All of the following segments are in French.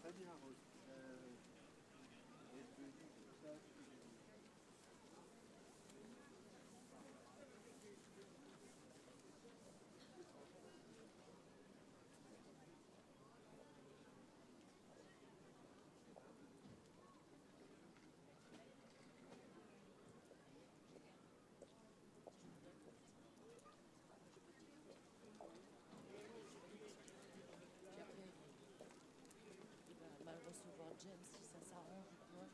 très bien, Rose. Et je dis tout ça. Puis après, il va mal recevoir James si ça s'arrange ou quoi.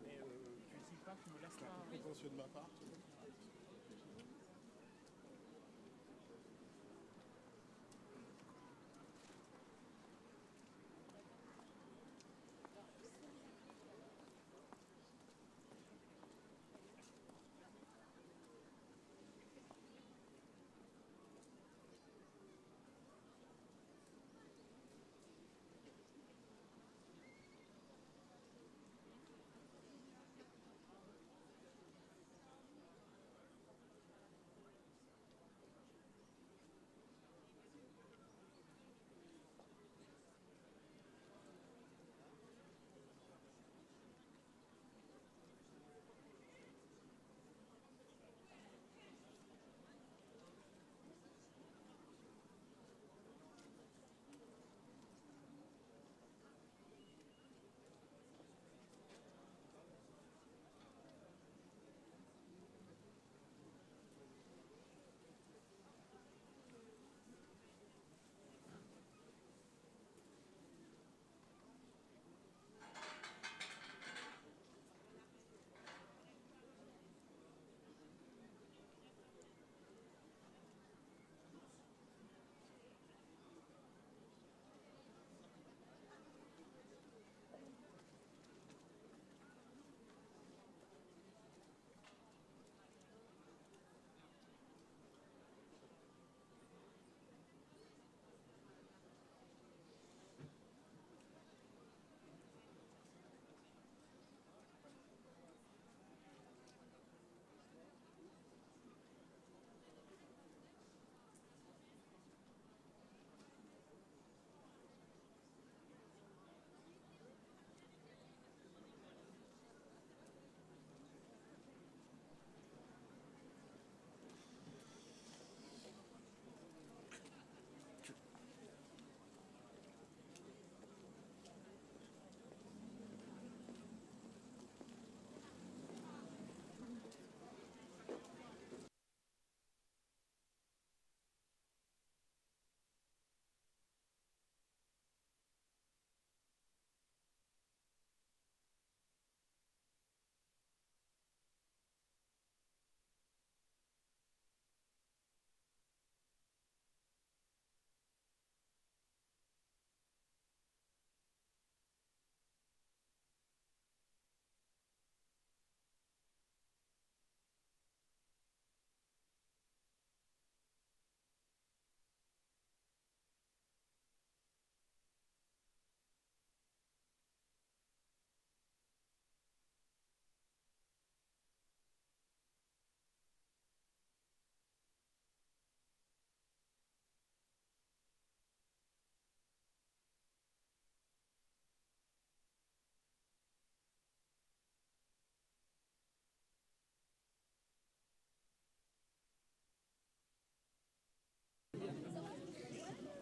Mais tu n'hésites pas, tu me laisses la précaution de ma part.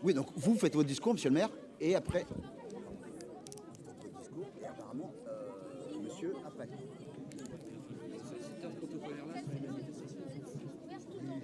Oui, donc vous faites votre discours, monsieur le maire, et après. Votre discours, et apparemment, monsieur, après. C'est un protocolaire là sur les manifestations. Oui, non, mais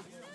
enfin.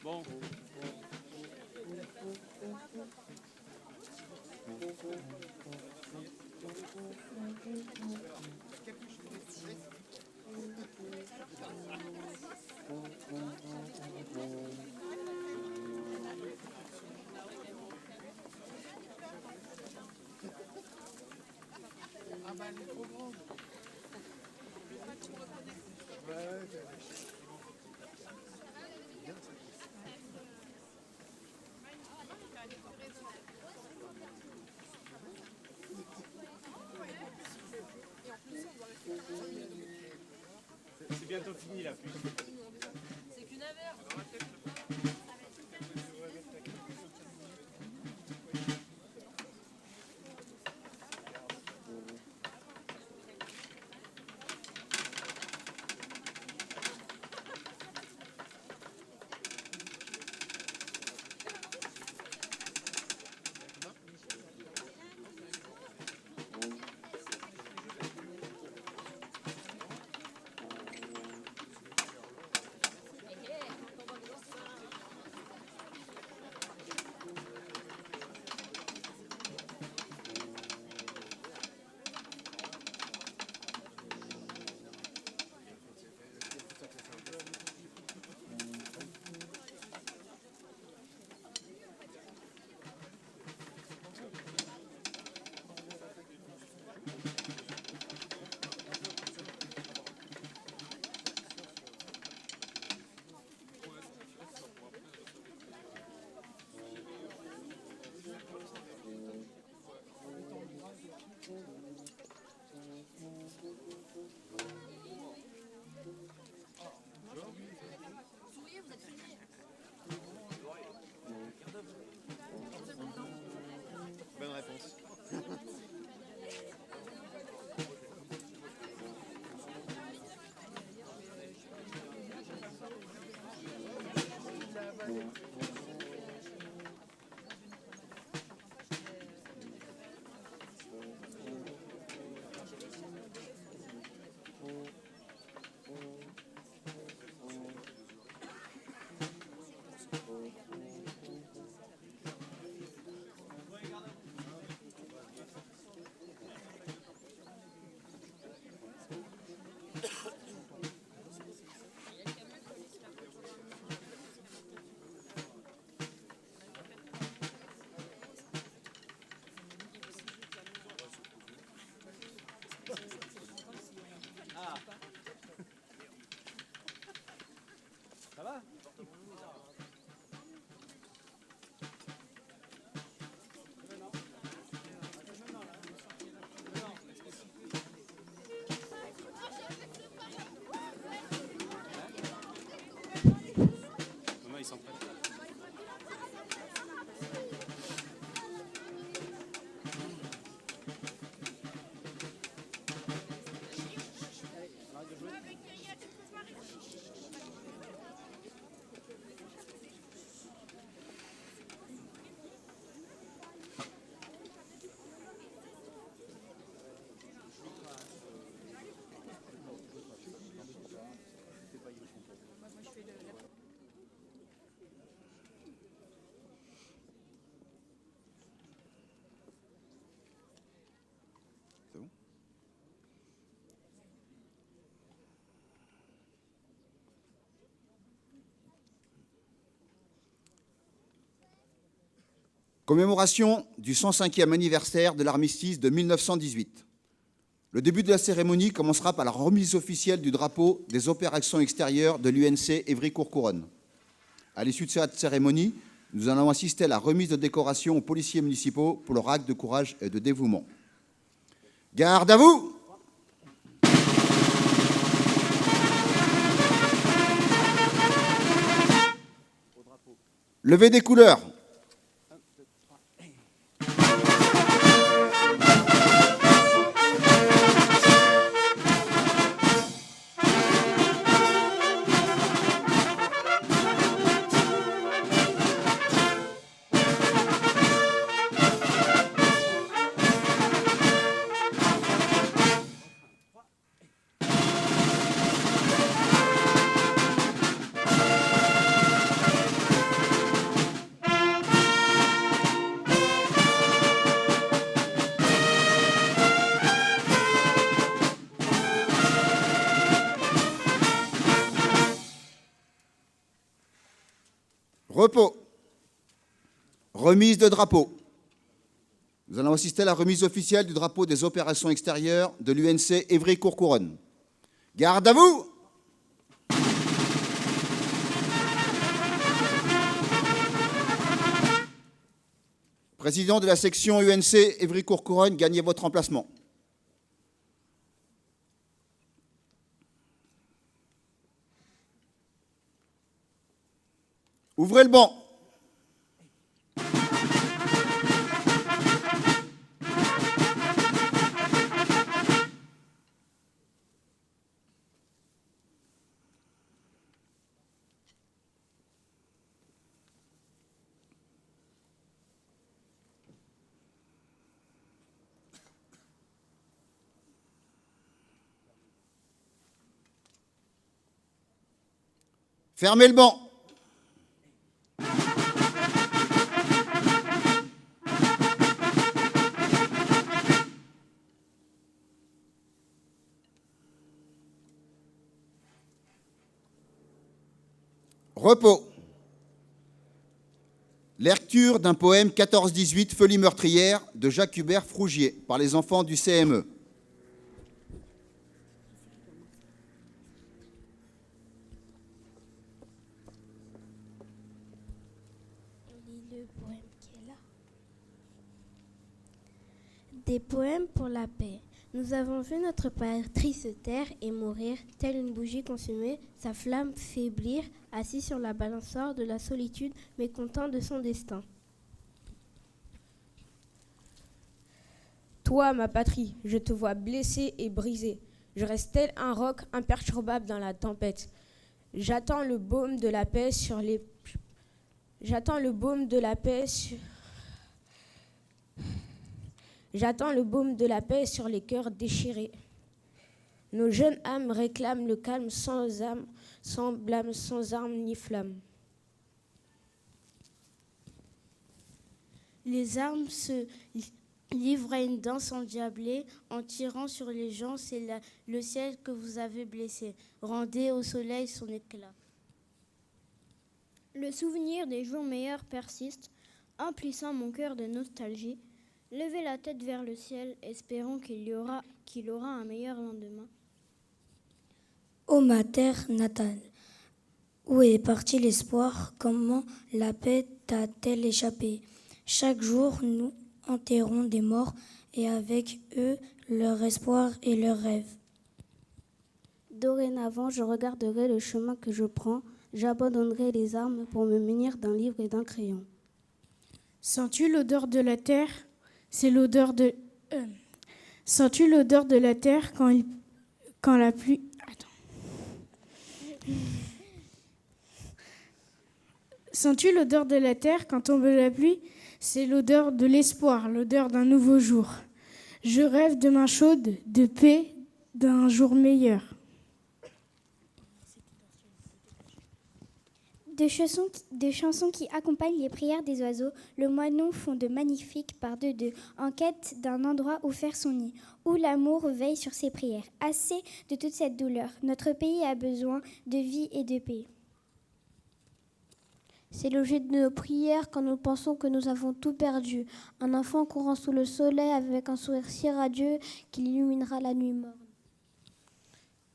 Bon. Ah bah elle est trop grande. Ouais, bien ça. C'est bientôt fini la pluie. C'est qu'une averse. Commémoration du 105e anniversaire de l'armistice de 1918. Le début de la cérémonie commencera par la remise officielle du drapeau des opérations extérieures de l'UNC Évry-Courcouronnes. À l'issue de cette cérémonie, nous allons assister à la remise de décorations aux policiers municipaux pour leur acte de courage et de dévouement. Garde à vous! Levée des couleurs. Repos. Remise de drapeau. Nous allons assister à la remise officielle du drapeau des opérations extérieures de l'UNC Évry-Courcouronnes. Garde à vous! Président de la section UNC Évry-Courcouronnes, gagnez votre emplacement. Ouvrez le banc. Fermez le banc. Repos. Lecture d'un poème 14-18 Feuilles meurtrières de Jacques Hubert Frougier par les enfants du CME. Le poème qui est là. Des poèmes pour la paix. Nous avons vu notre patrie se taire et mourir, telle une bougie consumée, sa flamme faiblir, assis sur la balançoire de la solitude, mécontent de son destin. Toi, ma patrie, je te vois blessé et brisé. Je reste tel un roc imperturbable dans la tempête. J'attends le baume de la paix sur les... J'attends le baume de la paix sur... J'attends le baume de la paix sur les cœurs déchirés. Nos jeunes âmes réclament le calme sans âme, sans blâme, sans armes ni flamme. Les armes se livrent à une danse endiablée, en tirant sur les gens, c'est le ciel que vous avez blessé. Rendez au soleil son éclat. Le souvenir des jours meilleurs persiste, emplissant mon cœur de nostalgie. Levez la tête vers le ciel, espérons qu'il aura un meilleur lendemain. Ô ma terre natale, où est parti l'espoir? Comment la paix t'a-t-elle échappé? Chaque jour, nous enterrons des morts et avec eux leur espoir et leurs rêves. Dorénavant, je regarderai le chemin que je prends. J'abandonnerai les armes pour me munir d'un livre et d'un crayon. Sens-tu l'odeur de la terre? C'est l'odeur de... Sens-tu l'odeur de la terre quand la pluie... Attends. Sens-tu l'odeur de la terre quand tombe la pluie? C'est l'odeur de l'espoir, l'odeur d'un nouveau jour. Je rêve de mains chaudes, de paix, d'un jour meilleur. Des chansons qui accompagnent les prières des oiseaux, le moineau font de magnifiques par deux, en quête d'un endroit où faire son nid, où l'amour veille sur ses prières. Assez de toute cette douleur, notre pays a besoin de vie et de paix. C'est l'objet de nos prières quand nous pensons que nous avons tout perdu. Un enfant courant sous le soleil avec un sourire si radieux qu'il illuminera la nuit morne.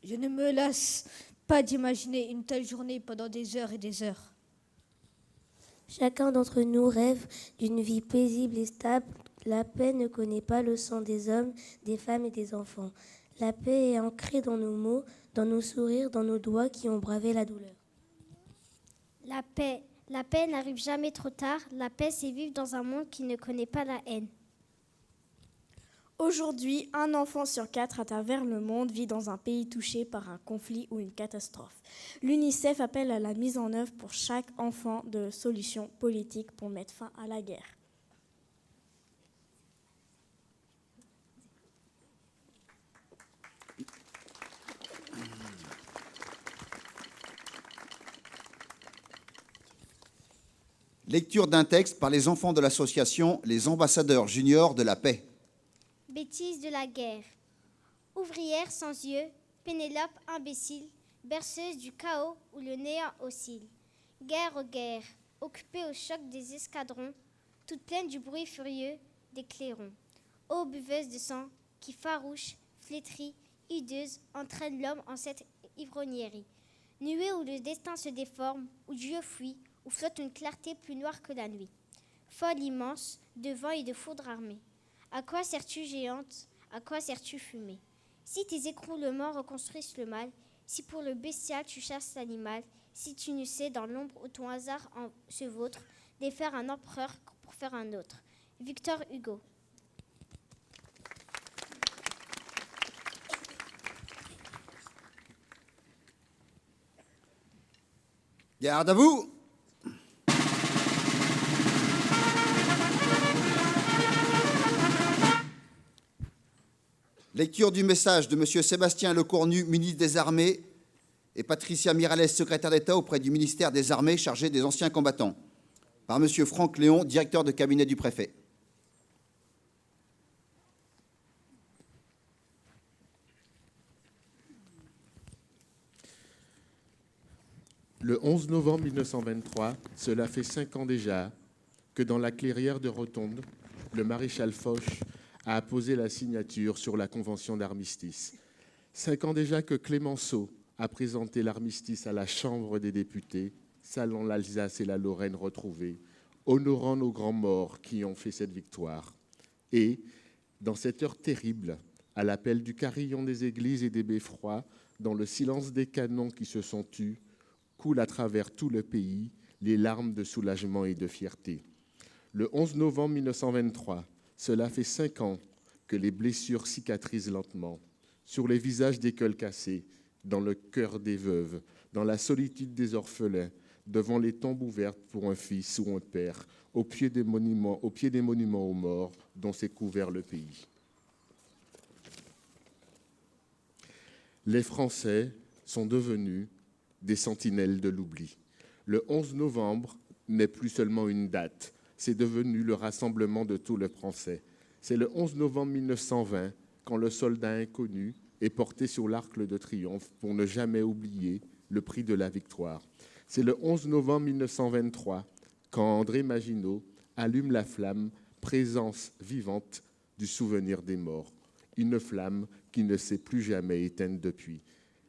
Je ne me lasse pas d'imaginer une telle journée pendant des heures et des heures. Chacun d'entre nous rêve d'une vie paisible et stable. La paix ne connaît pas le sang des hommes, des femmes et des enfants. La paix est ancrée dans nos mots, dans nos sourires, dans nos doigts qui ont bravé la douleur. La paix n'arrive jamais trop tard. La paix, c'est vivre dans un monde qui ne connaît pas la haine. Aujourd'hui, 1 enfant sur 4 à travers le monde vit dans un pays touché par un conflit ou une catastrophe. L'UNICEF appelle à la mise en œuvre pour chaque enfant de solutions politiques pour mettre fin à la guerre. Lecture d'un texte par les enfants de l'association Les Ambassadeurs Juniors de la Paix. Bêtises de la guerre. Ouvrière sans yeux, Pénélope imbécile, berceuse du chaos où le néant oscille. Guerre aux guerres, occupée au choc des escadrons, toute pleine du bruit furieux des clairons. Ô buveuse de sang, qui farouche, flétrie, hideuse, entraîne l'homme en cette ivrognerie. Nuée où le destin se déforme, où Dieu fuit, où flotte une clarté plus noire que la nuit. Folle immense, de vent et de foudre armée. À quoi sers-tu géante? À quoi sers-tu fumée? Si tes écroulements reconstruisent le mal, si pour le bestial tu chasses l'animal, si tu ne sais dans l'ombre où ton hasard se vautre, défaire un empereur pour faire un autre. Victor Hugo. Garde à vous! Lecture du message de M. Sébastien Lecornu, ministre des Armées, et Patricia Miralles, secrétaire d'État auprès du ministère des Armées chargé des anciens combattants, par M. Franck Léon, directeur de cabinet du préfet. Le 11 novembre 1923, cela fait 5 ans déjà que dans la clairière de Rotonde, le maréchal Foch a apposé la signature sur la convention d'armistice. 5 ans déjà que Clémenceau a présenté l'armistice à la Chambre des députés, saluant l'Alsace et la Lorraine retrouvées, honorant nos grands morts qui ont fait cette victoire. Et, dans cette heure terrible, à l'appel du carillon des églises et des beffrois, dans le silence des canons qui se sont tus, coulent à travers tout le pays les larmes de soulagement et de fierté. Le 11 novembre 1923, cela fait 5 ans que les blessures cicatrisent lentement, sur les visages des cols cassés, dans le cœur des veuves, dans la solitude des orphelins, devant les tombes ouvertes pour un fils ou un père, au pied des monuments aux morts dont s'est couvert le pays. Les Français sont devenus des sentinelles de l'oubli. Le 11 novembre n'est plus seulement une date, c'est devenu le rassemblement de tout le Français. C'est le 11 novembre 1920, quand le soldat inconnu est porté sur l'arc de triomphe pour ne jamais oublier le prix de la victoire. C'est le 11 novembre 1923, quand André Maginot allume la flamme, présence vivante du souvenir des morts. Une flamme qui ne s'est plus jamais éteinte depuis.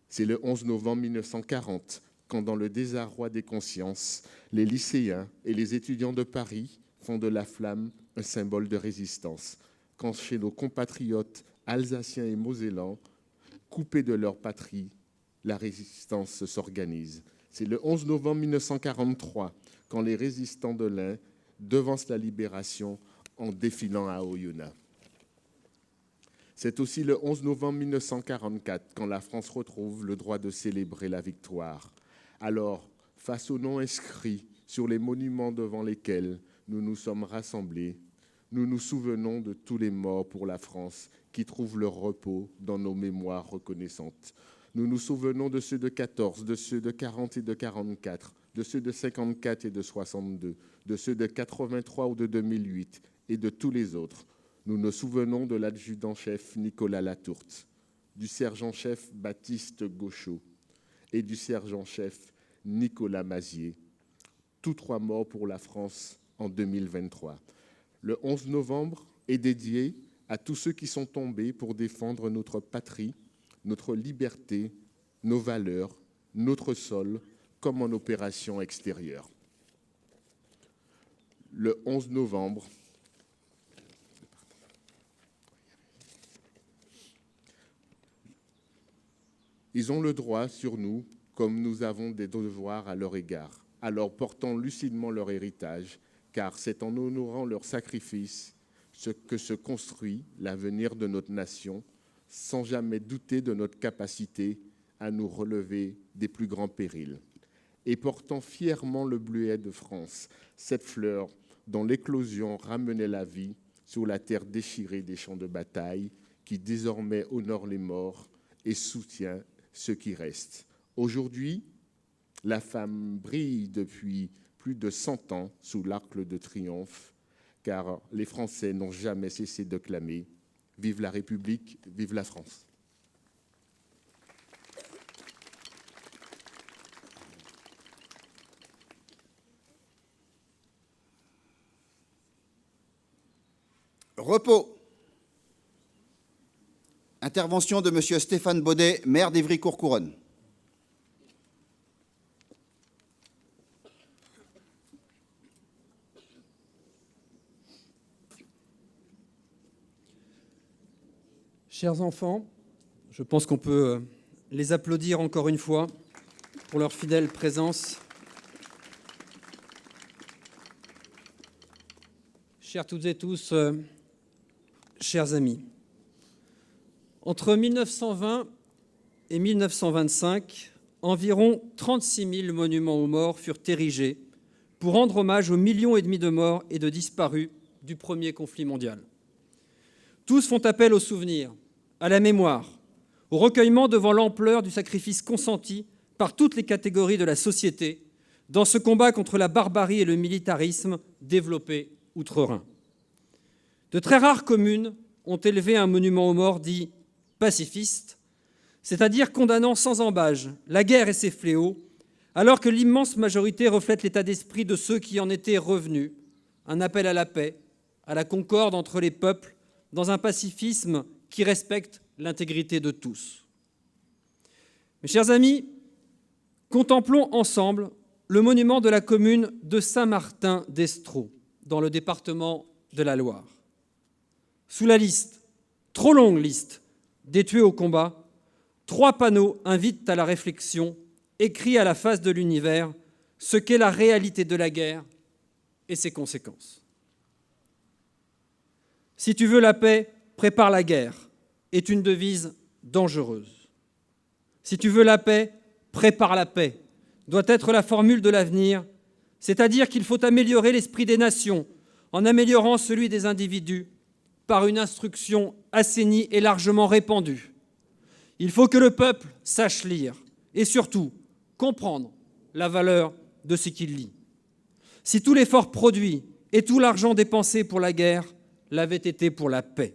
C'est le 11 novembre 1940, quand dans le désarroi des consciences, les lycéens et les étudiants de Paris font de la flamme un symbole de résistance. Quand chez nos compatriotes alsaciens et mosellans, coupés de leur patrie, la résistance s'organise. C'est le 11 novembre 1943, quand les résistants de l'Ain devancent la libération en défilant à Oyonnax. C'est aussi le 11 novembre 1944, quand la France retrouve le droit de célébrer la victoire. Alors, face aux noms inscrits sur les monuments devant lesquels nous nous sommes rassemblés, nous nous souvenons de tous les morts pour la France qui trouvent leur repos dans nos mémoires reconnaissantes. Nous nous souvenons de ceux de 14, de ceux de 40 et de 44, de ceux de 54 et de 62, de ceux de 83 ou de 2008 et de tous les autres. Nous nous souvenons de l'adjudant-chef Nicolas Latourte, du sergent-chef Baptiste Gauchot et du sergent-chef Nicolas Mazier. tous 3 morts pour la France en 2023. Le 11 novembre est dédié à tous ceux qui sont tombés pour défendre notre patrie, notre liberté, nos valeurs, notre sol, comme en opération extérieure. Le 11 novembre, ils ont le droit sur nous, comme nous avons des devoirs à leur égard. Alors portons lucidement leur héritage, car c'est en honorant leur sacrifice que se construit l'avenir de notre nation, sans jamais douter de notre capacité à nous relever des plus grands périls. Et portons fièrement le bleuet de France, cette fleur dont l'éclosion ramenait la vie sur la terre déchirée des champs de bataille, qui désormais honore les morts et soutient ceux qui restent. Aujourd'hui, la femme brille depuis plus de 100 ans sous l'arc de triomphe, car les Français n'ont jamais cessé de clamer « Vive la République, vive la France !» Repos. Intervention de M. Stéphane Baudet, maire d'Évry-Courcouronnes. Chers enfants, je pense qu'on peut les applaudir encore une fois pour leur fidèle présence. Chers toutes et tous, chers amis, entre 1920 et 1925, environ 36 000 monuments aux morts furent érigés pour rendre hommage aux 1,5 million de morts et de disparus du premier conflit mondial. Tous font appel au souvenir, à la mémoire, au recueillement devant l'ampleur du sacrifice consenti par toutes les catégories de la société dans ce combat contre la barbarie et le militarisme développé outre-Rhin. De très rares communes ont élevé un monument aux morts dit pacifiste, c'est-à-dire condamnant sans ambages la guerre et ses fléaux, alors que l'immense majorité reflète l'état d'esprit de ceux qui en étaient revenus, un appel à la paix, à la concorde entre les peuples, dans un pacifisme qui respecte l'intégrité de tous. Mes chers amis, contemplons ensemble le monument de la commune de Saint-Martin-d'Estraux, dans le département de la Loire. Sous la liste, trop longue liste, des tués au combat, 3 panneaux invitent à la réflexion, écrits à la face de l'univers, ce qu'est la réalité de la guerre et ses conséquences. Si tu veux la paix, prépare la guerre, est une devise dangereuse. Si tu veux la paix, prépare la paix, doit être la formule de l'avenir, c'est-à-dire qu'il faut améliorer l'esprit des nations en améliorant celui des individus par une instruction assainie et largement répandue. Il faut que le peuple sache lire et surtout comprendre la valeur de ce qu'il lit. Si tout l'effort produit et tout l'argent dépensé pour la guerre l'avait été pour la paix,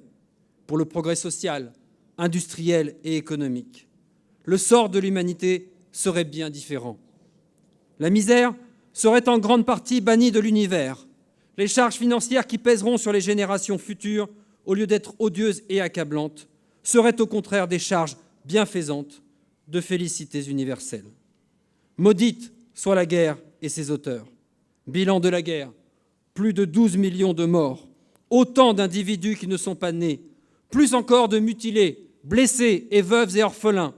pour le progrès social, industriel et économique, le sort de l'humanité serait bien différent. La misère serait en grande partie bannie de l'univers. Les charges financières qui pèseront sur les générations futures, au lieu d'être odieuses et accablantes, seraient au contraire des charges bienfaisantes de félicités universelles. Maudite soit la guerre et ses auteurs. Bilan de la guerre, plus de 12 millions de morts, autant d'individus qui ne sont pas nés, plus encore de mutilés, blessés et veuves et orphelins,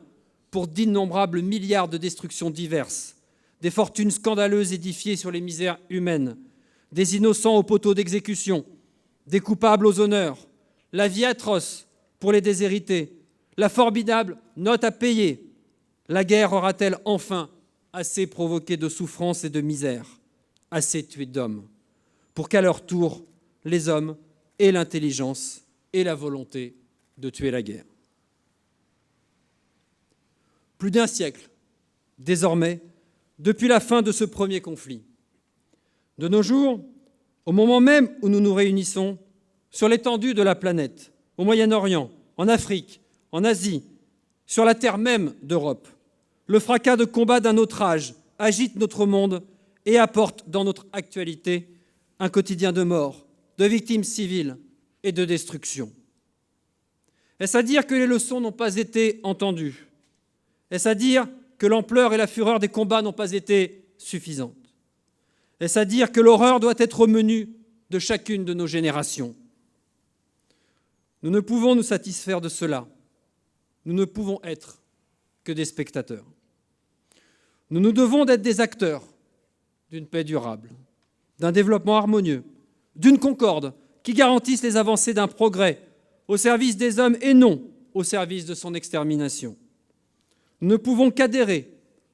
pour d'innombrables milliards de destructions diverses, des fortunes scandaleuses édifiées sur les misères humaines, des innocents au poteau d'exécution, des coupables aux honneurs, la vie atroce pour les déshérités, la formidable note à payer. La guerre aura-t-elle enfin assez provoqué de souffrance et de misère, assez tué d'hommes, pour qu'à leur tour, les hommes aient l'intelligence et la volonté de tuer la guerre? Plus d'un siècle, désormais, depuis la fin de ce premier conflit. De nos jours, au moment même où nous nous réunissons, sur l'étendue de la planète, au Moyen-Orient, en Afrique, en Asie, sur la terre même d'Europe, le fracas de combats d'un autre âge agite notre monde et apporte dans notre actualité un quotidien de mort, de victimes civiles et de destruction. Est-ce à dire que les leçons n'ont pas été entendues? Est-ce à dire que l'ampleur et la fureur des combats n'ont pas été suffisantes? Est-ce à dire que l'horreur doit être au menu de chacune de nos générations? Nous ne pouvons nous satisfaire de cela. Nous ne pouvons être que des spectateurs. Nous nous devons d'être des acteurs d'une paix durable, d'un développement harmonieux, d'une concorde qui garantisse les avancées d'un progrès au service des hommes et non au service de son extermination. Nous ne pouvons qu'adhérer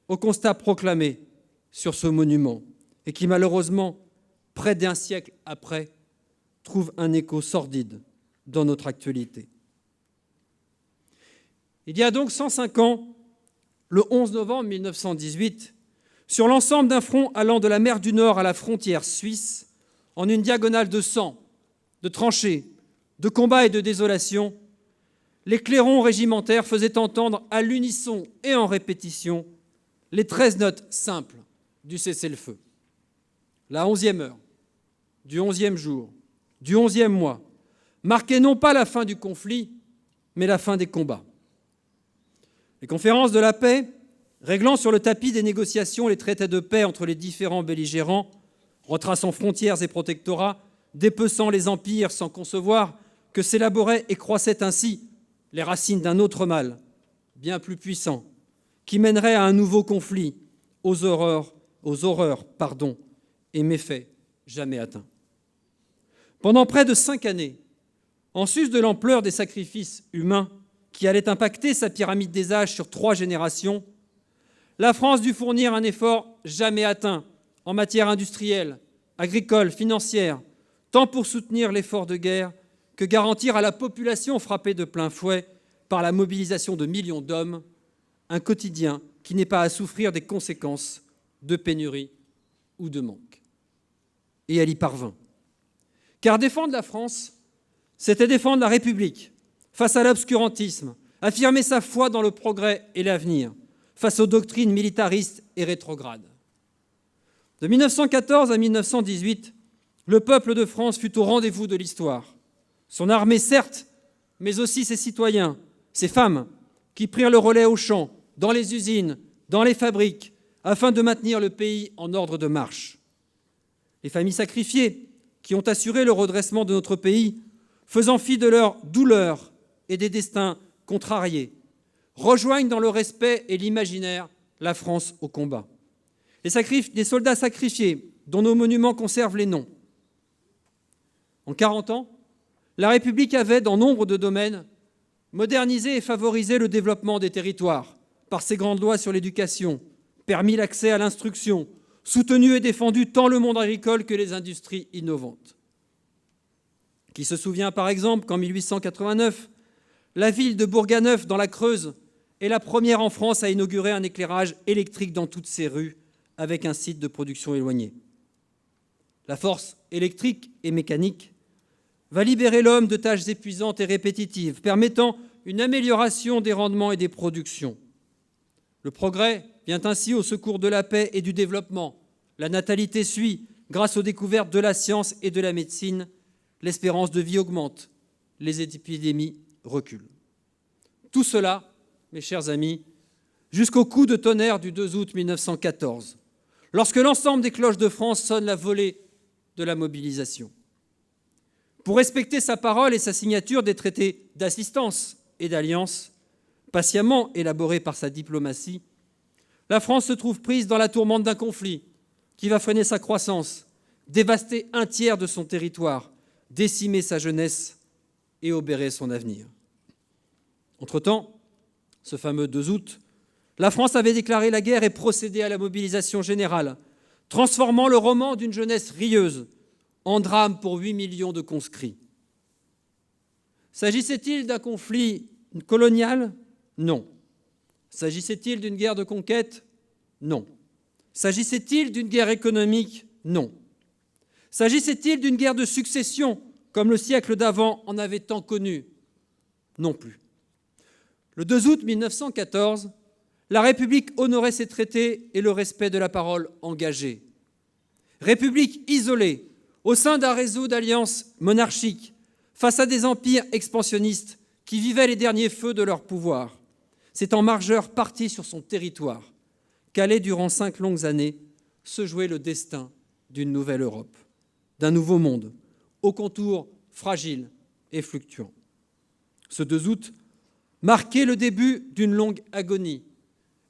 au constat proclamé sur ce monument et qui, malheureusement, près d'un siècle après, trouve un écho sordide dans notre actualité. Il y a donc 105 ans, le 11 novembre 1918, sur l'ensemble d'un front allant de la mer du Nord à la frontière suisse, en une diagonale de sang, de tranchées, de combats et de désolation, les clairons régimentaires faisaient entendre à l'unisson et en répétition les 13 notes simples du cessez-le-feu. La 11e heure, du 11e jour, du 11e mois, marquait non pas la fin du conflit, mais la fin des combats. Les conférences de la paix, réglant sur le tapis des négociations les traités de paix entre les différents belligérants, retraçant frontières et protectorats, dépeçant les empires sans concevoir que s'élaboraient et croissaient ainsi les racines d'un autre mal, bien plus puissant, qui mènerait à un nouveau conflit, aux horreurs, et méfaits jamais atteints. Pendant près de 5 années, en sus de l'ampleur des sacrifices humains qui allaient impacter sa pyramide des âges sur 3 générations, la France dut fournir un effort jamais atteint en matière industrielle, agricole, financière, tant pour soutenir l'effort de guerre que garantir à la population frappée de plein fouet par la mobilisation de millions d'hommes un quotidien qui n'ait pas à souffrir des conséquences de pénurie ou de manque. Et elle y parvint. Car défendre la France, c'était défendre la République face à l'obscurantisme, affirmer sa foi dans le progrès et l'avenir, face aux doctrines militaristes et rétrogrades. De 1914 à 1918, le peuple de France fut au rendez-vous de l'histoire. Son armée, certes, mais aussi ses citoyens, ses femmes, qui prirent le relais aux champs, dans les usines, dans les fabriques, afin de maintenir le pays en ordre de marche. Les familles sacrifiées, qui ont assuré le redressement de notre pays, faisant fi de leur douleur et des destins contrariés, rejoignent dans le respect et l'imaginaire la France au combat. Les soldats sacrifiés, dont nos monuments conservent les noms. En 40 ans, la République avait, dans nombre de domaines, modernisé et favorisé le développement des territoires par ses grandes lois sur l'éducation, permis l'accès à l'instruction, soutenu et défendu tant le monde agricole que les industries innovantes. Qui se souvient par exemple qu'en 1889, la ville de Bourganeuf dans la Creuse est la première en France à inaugurer un éclairage électrique dans toutes ses rues avec un site de production éloigné. La force électrique et mécanique va libérer l'homme de tâches épuisantes et répétitives, permettant une amélioration des rendements et des productions. Le progrès vient ainsi au secours de la paix et du développement. La natalité suit grâce aux découvertes de la science et de la médecine. L'espérance de vie augmente, les épidémies reculent. Tout cela, mes chers amis, jusqu'au coup de tonnerre du 2 août 1914, lorsque l'ensemble des cloches de France sonnent la volée de la mobilisation. Pour respecter sa parole et sa signature des traités d'assistance et d'alliance, patiemment élaborés par sa diplomatie, la France se trouve prise dans la tourmente d'un conflit qui va freiner sa croissance, dévaster un tiers de son territoire, décimer sa jeunesse et obérer son avenir. Entre-temps, ce fameux 2 août, la France avait déclaré la guerre et procédé à la mobilisation générale, transformant le roman d'une jeunesse rieuse en drame pour 8 millions de conscrits. S'agissait-il d'un conflit colonial ? Non. S'agissait-il d'une guerre de conquête ? Non. S'agissait-il d'une guerre économique ? Non. S'agissait-il d'une guerre de succession, comme le siècle d'avant en avait tant connu ? Non plus. Le 2 août 1914, la République honorait ses traités et le respect de la parole engagée. République isolée, au sein d'un réseau d'alliances monarchiques, face à des empires expansionnistes qui vivaient les derniers feux de leur pouvoir. C'est en margeur parti sur son territoire qu'allait, durant 5 longues années, se jouer le destin d'une nouvelle Europe, d'un nouveau monde, aux contours fragiles et fluctuants. Ce 2 août marquait le début d'une longue agonie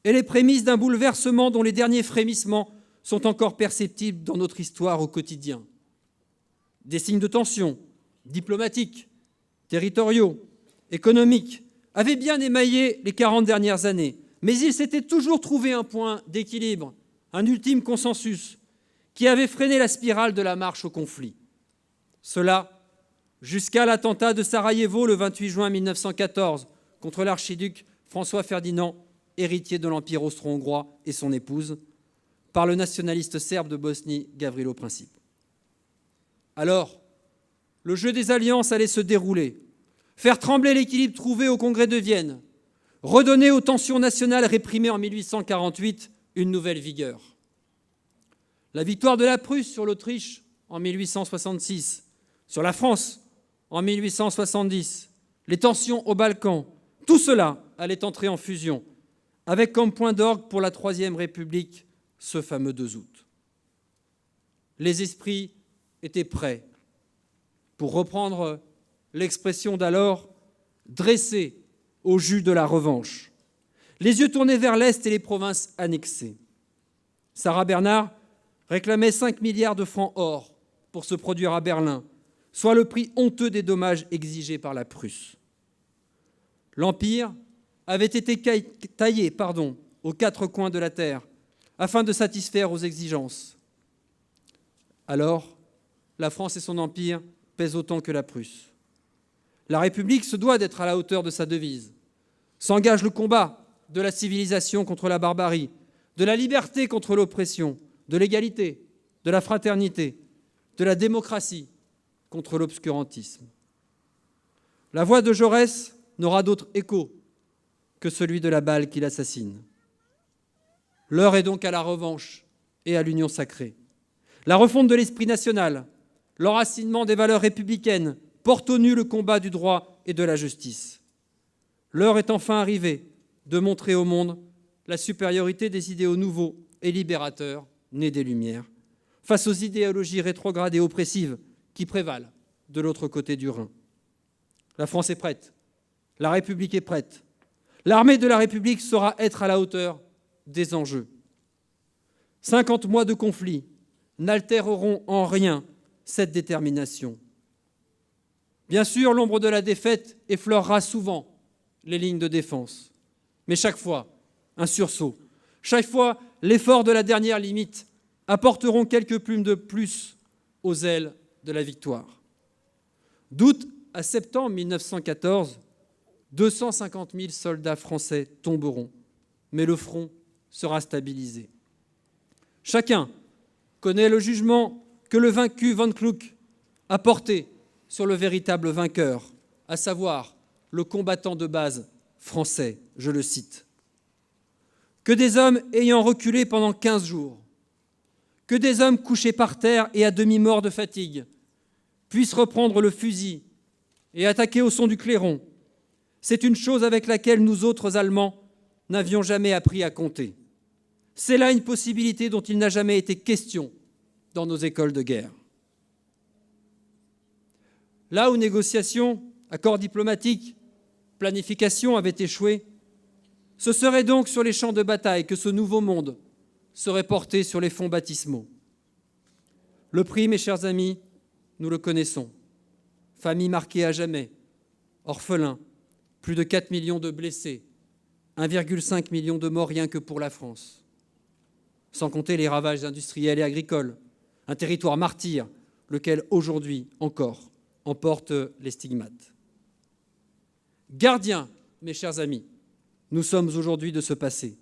et les prémices d'un bouleversement dont les derniers frémissements sont encore perceptibles dans notre histoire au quotidien. Des signes de tension, diplomatiques, territoriaux, économiques, avaient bien émaillé les 40 dernières années, mais il s'était toujours trouvé un point d'équilibre, un ultime consensus qui avait freiné la spirale de la marche au conflit. Cela jusqu'à l'attentat de Sarajevo le 28 juin 1914 contre l'archiduc François-Ferdinand, héritier de l'Empire austro-hongrois, et son épouse, par le nationaliste serbe de Bosnie, Gavrilo Princip. Alors, le jeu des alliances allait se dérouler, faire trembler l'équilibre trouvé au Congrès de Vienne, redonner aux tensions nationales réprimées en 1848 une nouvelle vigueur. La victoire de la Prusse sur l'Autriche en 1866, sur la France en 1870, les tensions aux Balkans, tout cela allait entrer en fusion, avec comme point d'orgue pour la Troisième République ce fameux 2 août. Les esprits étaient prêts, pour reprendre l'expression d'alors, dressés au jus de la revanche, les yeux tournés vers l'Est et les provinces annexées. Sarah Bernard réclamait 5 milliards de francs or pour se produire à Berlin, soit le prix honteux des dommages exigés par la Prusse. L'Empire avait été taillé aux 4 coins de la terre afin de satisfaire aux exigences. Alors, la France et son empire pèsent autant que la Prusse. La République se doit d'être à la hauteur de sa devise. S'engage le combat de la civilisation contre la barbarie, de la liberté contre l'oppression, de l'égalité, de la fraternité, de la démocratie contre l'obscurantisme. La voix de Jaurès n'aura d'autre écho que celui de la balle qui l'assassine. L'heure est donc à la revanche et à l'union sacrée. La refonte de l'esprit national, l'enracinement des valeurs républicaines portent au nu le combat du droit et de la justice. L'heure est enfin arrivée de montrer au monde la supériorité des idéaux nouveaux et libérateurs nés des Lumières face aux idéologies rétrogrades et oppressives qui prévalent de l'autre côté du Rhin. La France est prête, la République est prête. L'armée de la République saura être à la hauteur des enjeux. 50 mois de conflit n'altéreront en rien cette détermination. Bien sûr, l'ombre de la défaite effleurera souvent les lignes de défense, mais chaque fois, un sursaut, chaque fois, l'effort de la dernière limite apporteront quelques plumes de plus aux ailes de la victoire. D'août à septembre 1914, 250 000 soldats français tomberont, mais le front sera stabilisé. Chacun connaît le jugement que le vaincu von Kluck a porté sur le véritable vainqueur, à savoir le combattant de base français, je le cite. Que des hommes ayant reculé pendant 15 jours, que des hommes couchés par terre et à demi-morts de fatigue puissent reprendre le fusil et attaquer au son du clairon, c'est une chose avec laquelle nous autres Allemands n'avions jamais appris à compter. C'est là une possibilité dont il n'a jamais été question dans nos écoles de guerre. Là où négociations, accords diplomatiques, planification avaient échoué, ce serait donc sur les champs de bataille que ce nouveau monde serait porté sur les fonds baptismaux. Le prix, mes chers amis, nous le connaissons. Famille marquée à jamais, orphelins, plus de 4 millions de blessés, 1,5 million de morts rien que pour la France. Sans compter les ravages industriels et agricoles, un territoire martyr, lequel aujourd'hui encore emporte les stigmates. Gardiens, mes chers amis, nous sommes aujourd'hui de ce passé.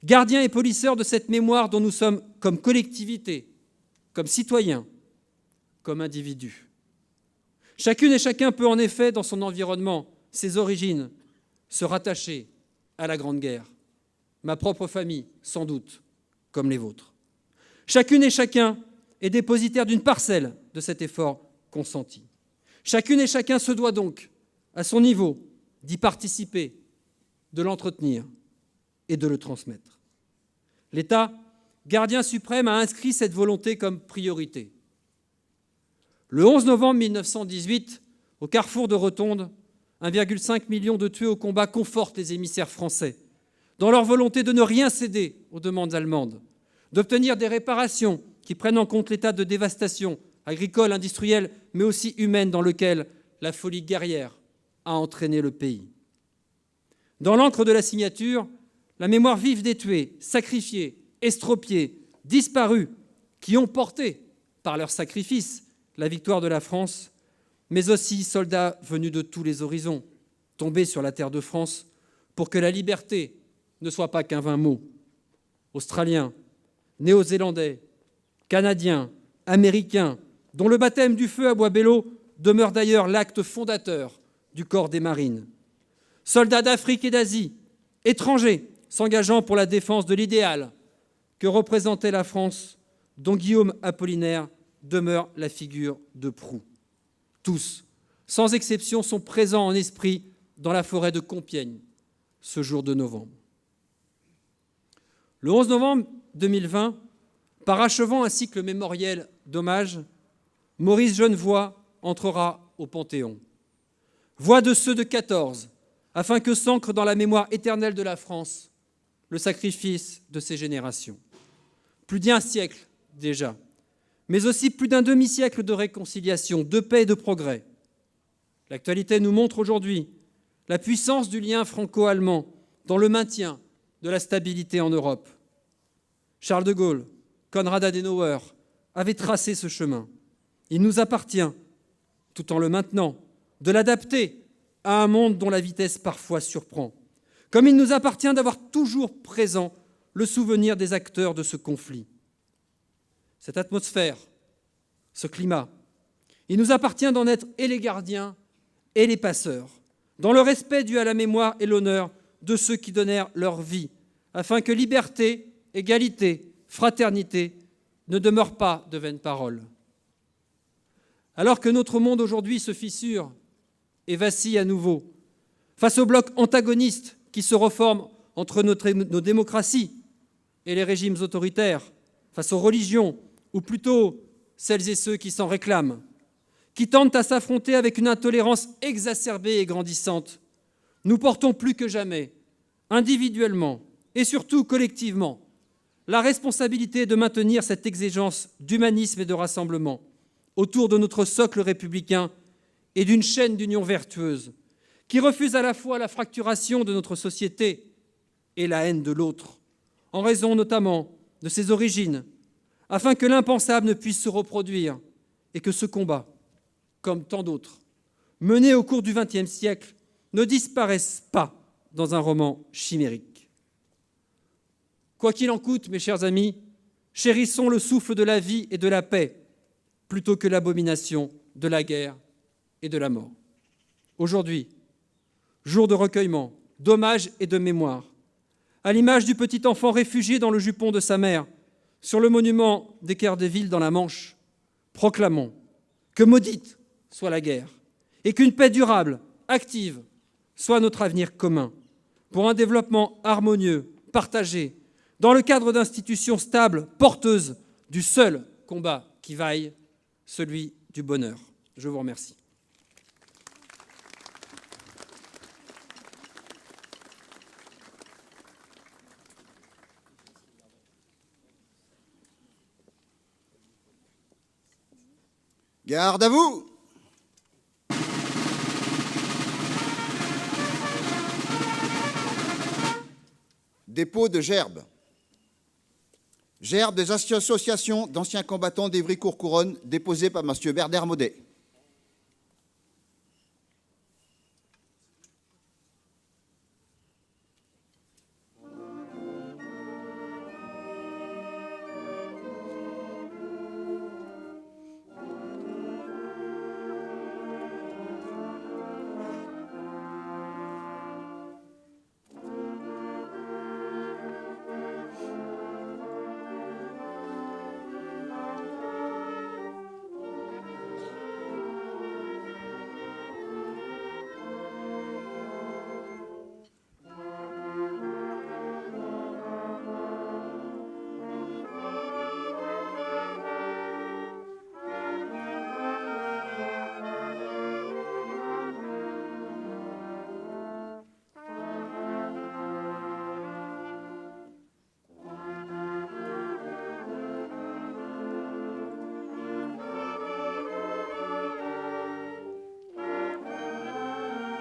Gardiens et polisseurs de cette mémoire dont nous sommes comme collectivité, comme citoyens, comme individus. Chacune et chacun peut en effet, dans son environnement, ses origines, se rattacher à la Grande Guerre. Ma propre famille, sans doute, comme les vôtres. Chacune et chacun est dépositaire d'une parcelle de cet effort consenti. Chacune et chacun se doit donc, à son niveau, d'y participer, de l'entretenir et de le transmettre. L'État, gardien suprême, a inscrit cette volonté comme priorité. Le 11 novembre 1918, au carrefour de Rotonde, 1,5 million de tués au combat confortent les émissaires français dans leur volonté de ne rien céder aux demandes allemandes, d'obtenir des réparations qui prennent en compte l'état de dévastation agricole, industrielle, mais aussi humaine dans lequel la folie guerrière a entraîné le pays. Dans l'encre de la signature, la mémoire vive des tués, sacrifiés, estropiés, disparus, qui ont porté, par leur sacrifice, la victoire de la France, mais aussi soldats venus de tous les horizons, tombés sur la terre de France pour que la liberté ne soit pas qu'un vain mot. Australiens, Néo-Zélandais, Canadiens, Américains, dont le baptême du feu à Bois-Bello demeure d'ailleurs l'acte fondateur du corps des marines. Soldats d'Afrique et d'Asie, étrangers s'engageant pour la défense de l'idéal que représentait la France, dont Guillaume Apollinaire demeure la figure de proue. Tous, sans exception, sont présents en esprit dans la forêt de Compiègne ce jour de novembre. Le 11 novembre 2020, parachevant un cycle mémoriel d'hommage, Maurice Genevoix entrera au Panthéon. Voix de ceux de 14, afin que s'ancre dans la mémoire éternelle de la France le sacrifice de ces générations. Plus d'un siècle déjà, mais aussi plus d'un demi-siècle de réconciliation, de paix et de progrès. L'actualité nous montre aujourd'hui la puissance du lien franco-allemand dans le maintien de la stabilité en Europe. Charles de Gaulle, Konrad Adenauer avaient tracé ce chemin. Il nous appartient, tout en le maintenant, de l'adapter à un monde dont la vitesse parfois surprend. Comme il nous appartient d'avoir toujours présent le souvenir des acteurs de ce conflit. Cette atmosphère, ce climat, il nous appartient d'en être et les gardiens et les passeurs, dans le respect dû à la mémoire et l'honneur de ceux qui donnèrent leur vie, afin que liberté, égalité, fraternité ne demeurent pas de vaines paroles. Alors que notre monde aujourd'hui se fissure et vacille à nouveau, face au bloc antagoniste qui se reforme entre nos démocraties et les régimes autoritaires, face aux religions, ou plutôt celles et ceux qui s'en réclament, qui tentent à s'affronter avec une intolérance exacerbée et grandissante, nous portons plus que jamais, individuellement et surtout collectivement, la responsabilité de maintenir cette exigence d'humanisme et de rassemblement autour de notre socle républicain et d'une chaîne d'union vertueuse qui refuse à la fois la fracturation de notre société et la haine de l'autre, en raison notamment de ses origines, afin que l'impensable ne puisse se reproduire et que ce combat, comme tant d'autres, mené au cours du XXe siècle, ne disparaisse pas dans un roman chimérique. Quoi qu'il en coûte, mes chers amis, chérissons le souffle de la vie et de la paix, plutôt que l'abomination de la guerre et de la mort. Aujourd'hui, jour de recueillement, d'hommage et de mémoire, à l'image du petit enfant réfugié dans le jupon de sa mère, sur le monument d'Équerdéville dans la Manche, proclamons que maudite soit la guerre et qu'une paix durable, active, soit notre avenir commun pour un développement harmonieux, partagé, dans le cadre d'institutions stables, porteuses du seul combat qui vaille, celui du bonheur. Je vous remercie. Garde à vous! Dépôt de gerbes. Gerbes des associations d'anciens combattants d'Évry-Courcouronnes déposées par M. Bernard Maudet.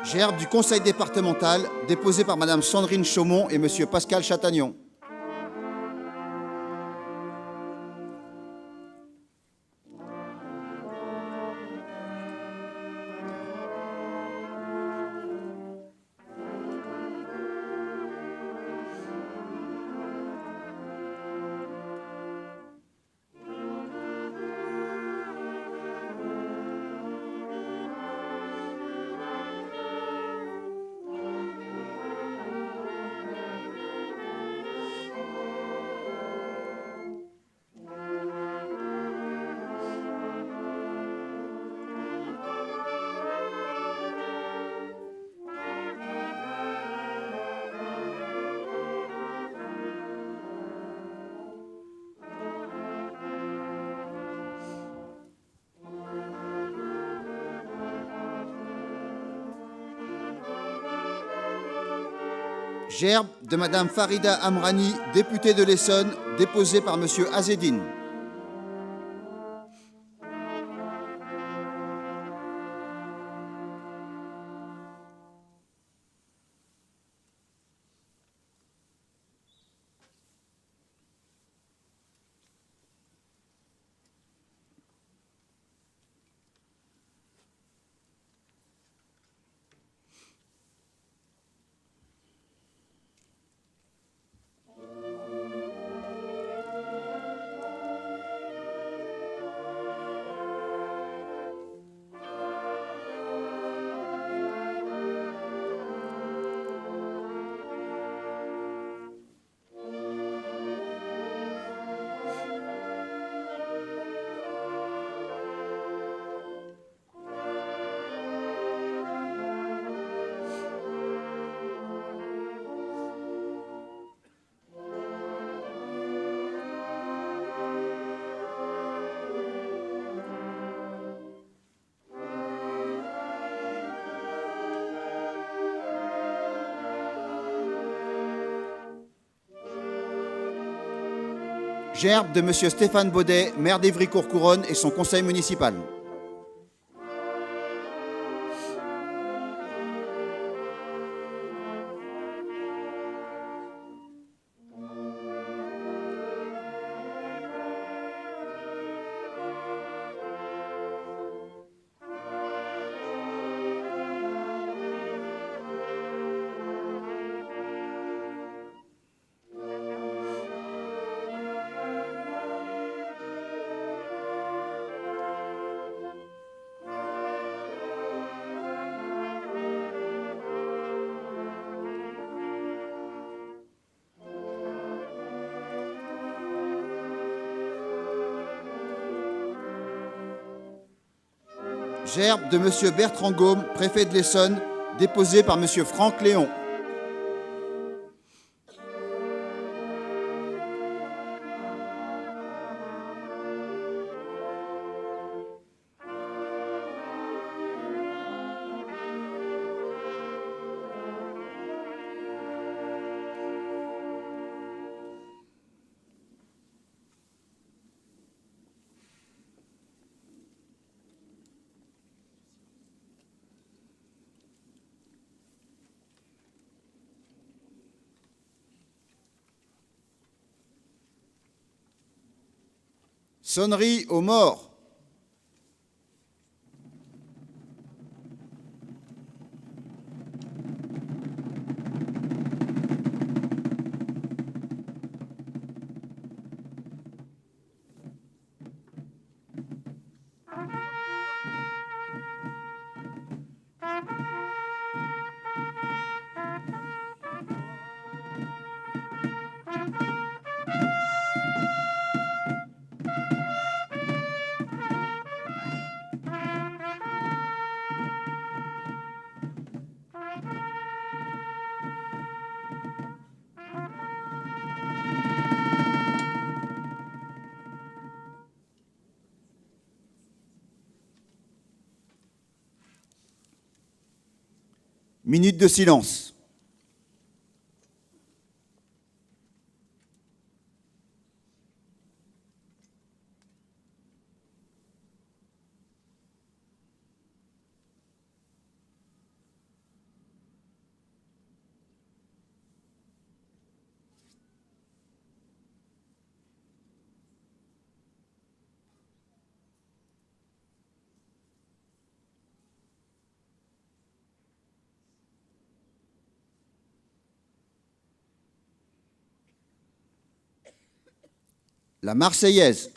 Gerbe du conseil départemental, déposé par Madame Sandrine Chaumont et Monsieur Pascal Chatagnon. Gerbe de Madame Farida Amrani, députée de l'Essonne, déposée par Monsieur Azedine. Gerbe de Monsieur Stéphane Baudet, maire d'Évry-Courcouronnes et son conseil municipal. Gerbe de Monsieur Bertrand Gaume, préfet de l'Essonne, déposé par Monsieur Franck Léon. Sonnerie aux morts. Minute de silence. La Marseillaise.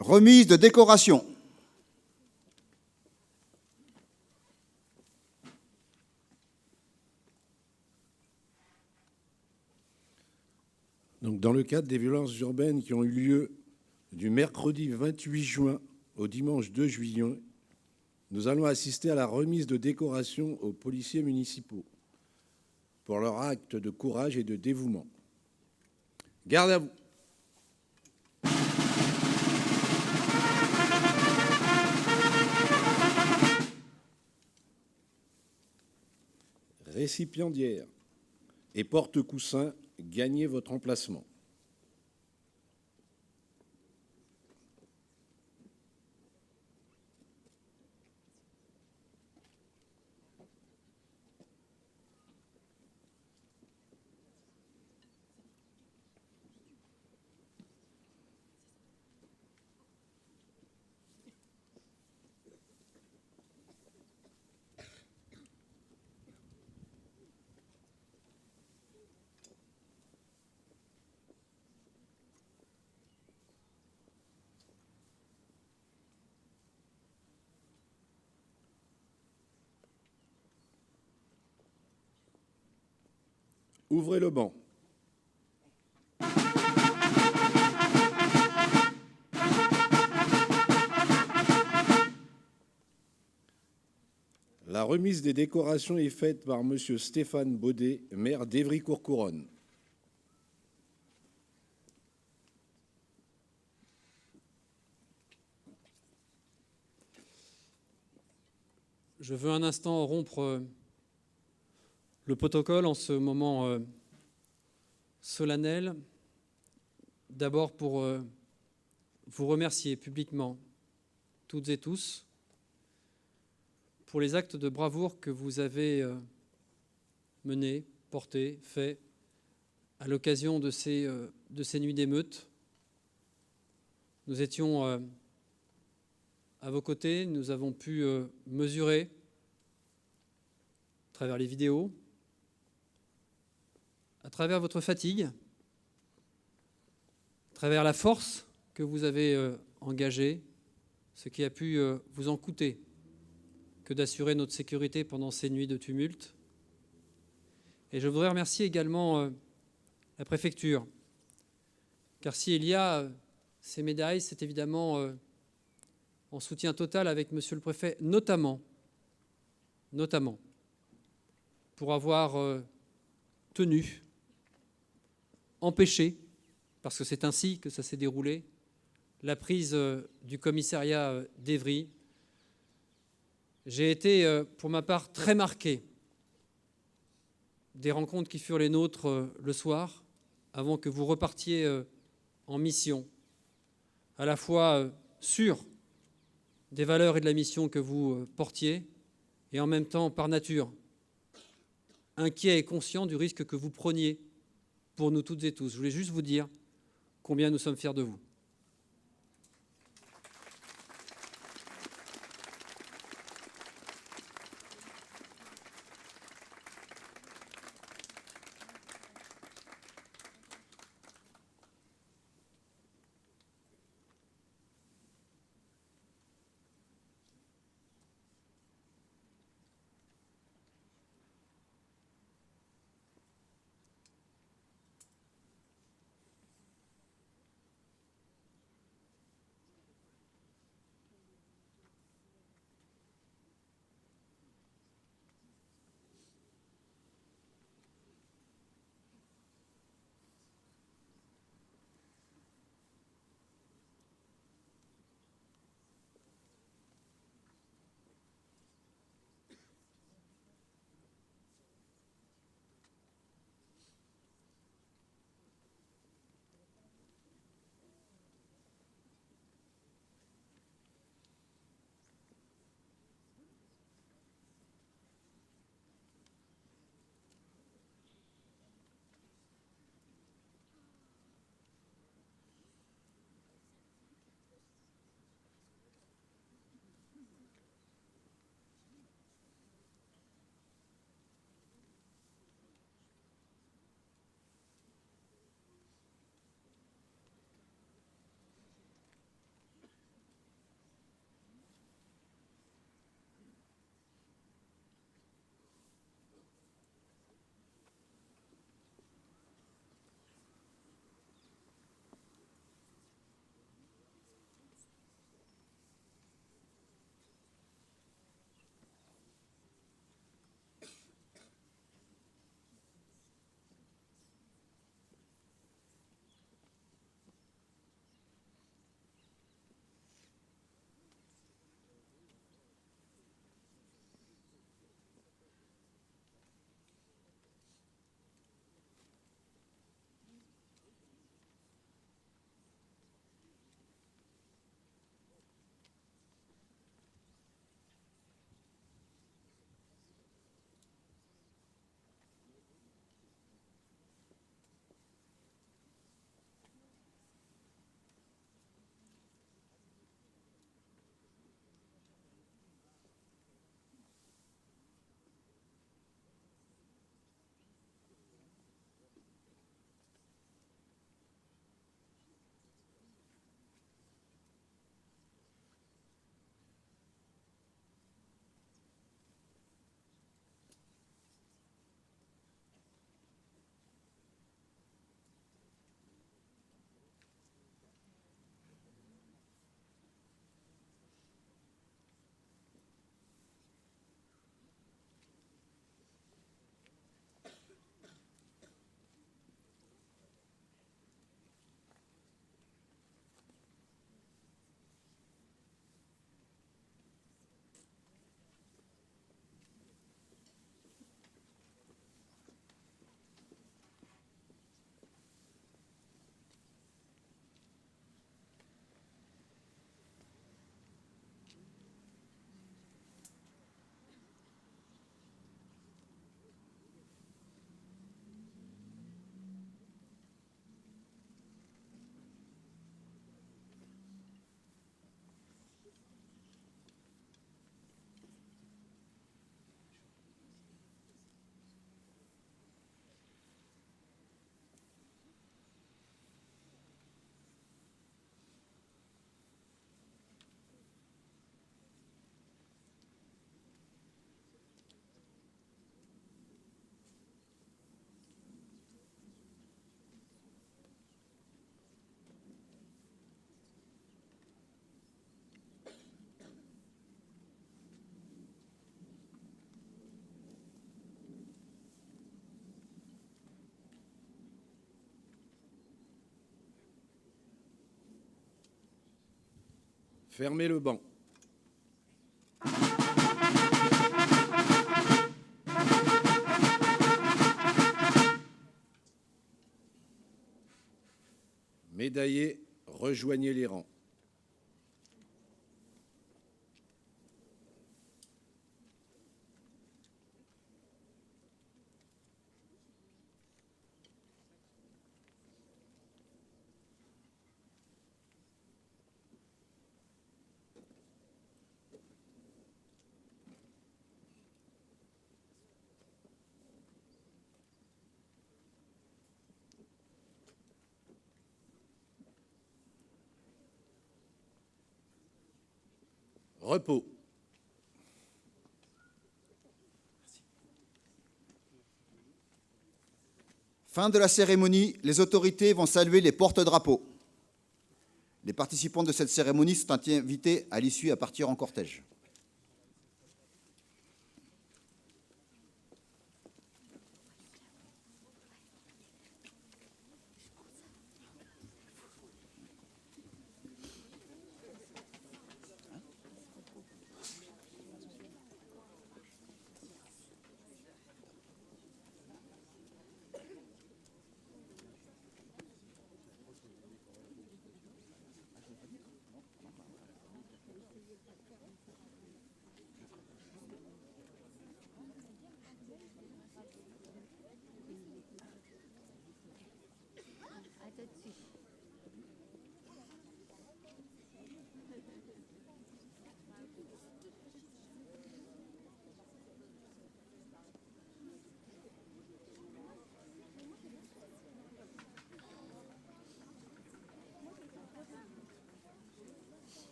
Remise de décoration. Donc, dans le cadre des violences urbaines qui ont eu lieu du mercredi 28 juin au dimanche 2 juillet, nous allons assister à la remise de décoration aux policiers municipaux pour leur acte de courage et de dévouement. Garde à vous. Récipiendaire et porte-coussin, gagnez votre emplacement. Ouvrez le banc. La remise des décorations est faite par M. Stéphane Baudet, maire d'Évry-Courcouronnes. Je veux un instant rompre le protocole en ce moment solennel, d'abord pour vous remercier publiquement, toutes et tous, pour les actes de bravoure que vous avez menés, portés, faits à l'occasion de ces nuits d'émeute. Nous étions à vos côtés, nous avons pu mesurer à travers les vidéos, à travers votre fatigue, à travers la force que vous avez engagée, ce qui a pu vous en coûter que d'assurer notre sécurité pendant ces nuits de tumulte. Et je voudrais remercier également la préfecture, car s'il y a ces médailles, c'est évidemment en soutien total avec Monsieur le Préfet, notamment pour avoir tenu, empêché, parce que c'est ainsi que ça s'est déroulé, la prise du commissariat d'Évry. J'ai été, pour ma part, très marqué des rencontres qui furent les nôtres le soir, avant que vous repartiez en mission, à la fois sûrs des valeurs et de la mission que vous portiez, et en même temps, par nature, inquiets et conscients du risque que vous preniez pour nous toutes et tous. Je voulais juste vous dire combien nous sommes fiers de vous. Fermez le banc. Médaillés, rejoignez les rangs. Repos. Fin de la cérémonie, les autorités vont saluer les porte-drapeaux. Les participants de cette cérémonie sont invités à l'issue à partir en cortège.